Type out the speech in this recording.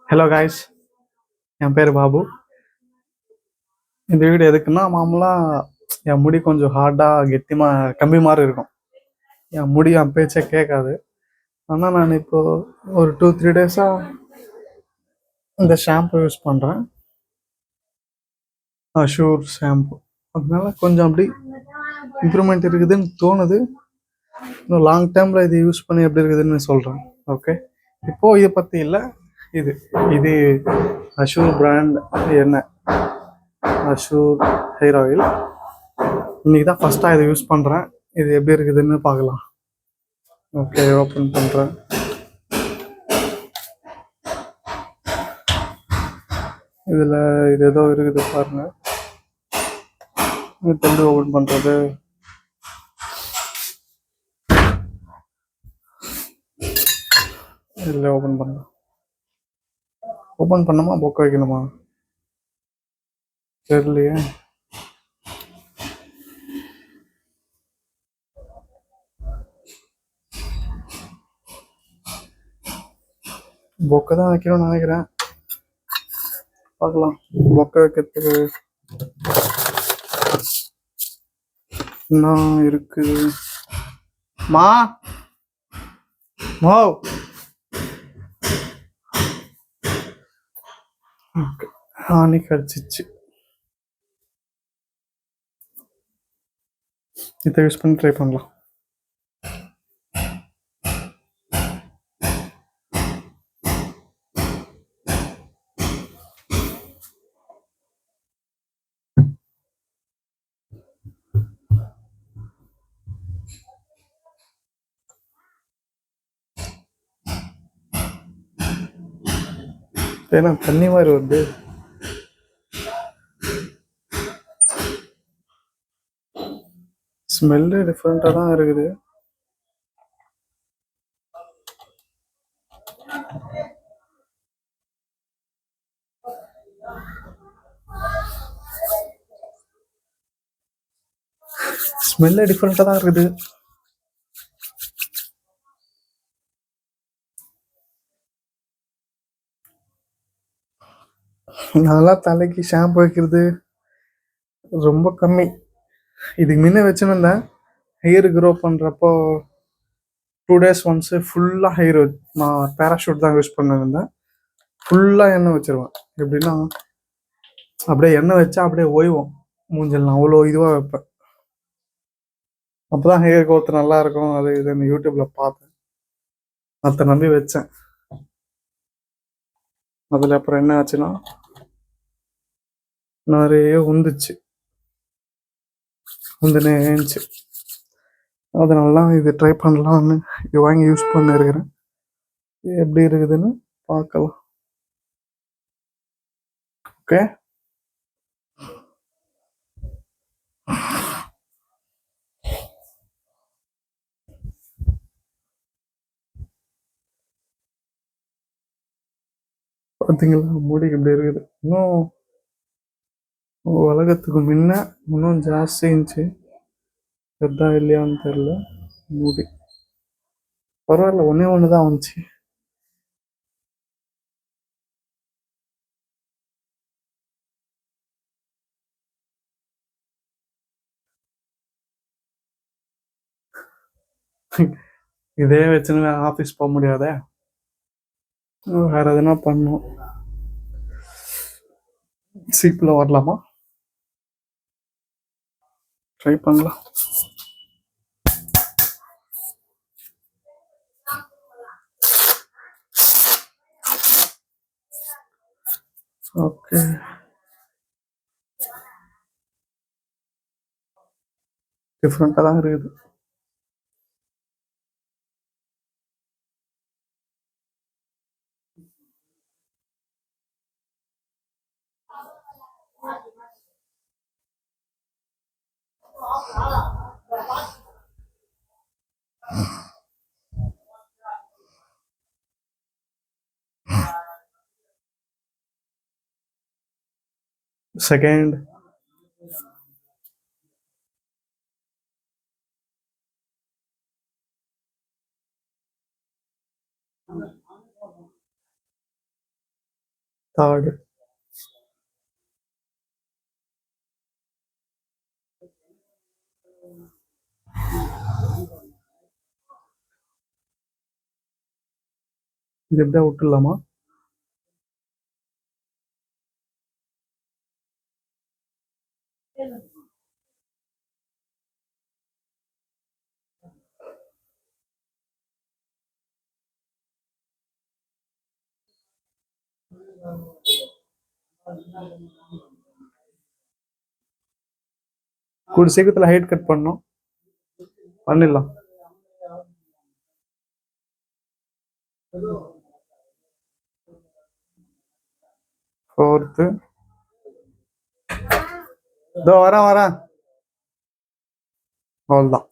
Hello guys, என் பேர் பாபு. இந்த video எதுக்குன்னா, மாமூலாக என் முடி கொஞ்சம் ஹார்டாக கெட்டிமாக கம்பி மாதிரி இருக்கும். என் முடி என் பேச்சே கேட்காது. ஆனால் நான் இப்போது ஒரு 2-3 டேஸாக இந்த ஷாம்பு யூஸ் பண்ணுறேன், அஷூர் ஷாம்பு. அதனால கொஞ்சம் அப்படி இம்ப்ரூவ்மெண்ட் இருக்குதுன்னு தோணுது. இன்னும் லாங் டைமில் இது யூஸ் பண்ணி எப்படி இருக்குதுன்னு சொல்கிறேன். ஓகே, இப்போது இதை பற்றி இல்லை, இது இது அஷூர் பிராண்ட் எண்ணெய், அஷூர் ஹேர் ஆயில். இன்றைக்கி தான் ஃபஸ்ட்டாக இதை யூஸ் பண்ணுறேன். இது எப்படி இருக்குதுன்னு பார்க்கலாம். ஓகே, ஓப்பன் பண்ணுறேன். இதில் இது ஏதோ இருக்குது பாருங்கள். இது எப்படி ஓப்பன் பண்ணுறது? இதில் ஓப்பன் பண்ணலாம். ஓப்பன் பண்ணணுமா பொக்க வைக்கணுமா தெரியலையே. பொக்கை தான் வைக்கணும்னு நினைக்கிறேன். பார்க்கலாம். பொக்கை வைக்கிறதுக்கு என்ன இருக்குது? மா மோ ஆணி கடிச்சிச்சு. இதை யூஸ் பண்ணி ட்ரை பண்ணலாம். ஏன்னா தண்ணி மாதிரி வருது. ஸ்மெல்லு டிஃப்ரெண்ட்டாக தான் இருக்குது. ஸ்மெல்லே டிஃப்ரெண்ட்டாக தான் இருக்குது. அதெல்லாம் தலைக்கு ஷாம்பு வைக்கிறது ரொம்ப கம்மி. இதுக்கு முன்ன வச்சுருந்தேன். ஹெயர் க்ரோ பண்ணுறப்போ 2 days ஒன்ஸு ஃபுல்லாக ஹெயர் நான் பேராஷூட் தான் யூஸ் பண்ணிருந்தேன். ஃபுல்லாக எண்ணெய் வச்சுருவேன். எப்படின்னா அப்படியே எண்ணெய் வச்சா அப்படியே ஓய்வோம் மூஞ்சல். நான் அவ்வளோ இதுவாக வைப்பேன். அப்போ தான் ஹெயர் க்ரோத் நல்லாயிருக்கும். அது இதுன்னு யூடியூப்பில் பார்த்தேன், அதை நம்பி வச்சேன். அதில் அப்புறம் என்ன ஆச்சுன்னா நிறைய உந்துச்சு, இருந்துச்சு. அதனால தான் இது ட்ரை பண்ணலான்னு இது வாங்கி யூஸ் பண்ணிருக்கிறேன். எப்படி இருக்குதுன்னு பார்க்கலாம். ஓகே, பார்த்தீங்களா முடி இப்படி இருக்குது. இன்னும் உலகத்துக்கு முன்ன இன்னும் ஜாஸ்தி இருந்துச்சு. எதா இல்லையான்னு தெரியல. முடி பரவாயில்ல, ஒன்று தான் வந்துச்சு. இதே வச்சுன்னு ஆஃபீஸ் போக முடியாதே. வேற எதுனா பண்ணும். சீப்பில் வரலாமா? ட்ரை பண்ணலாம். ஓகே, டிஃப்ரெண்ட்டாக தான் இருக்குது. Second third. இது எப்படியா விட்டுடலாமா? கூட சீக்கிரத்தில் ஹைட் கட் பண்ணோம், பண்ணிடலாம். ஃபோர்த்து. இதோ வரேன். அவ்வளோதான்.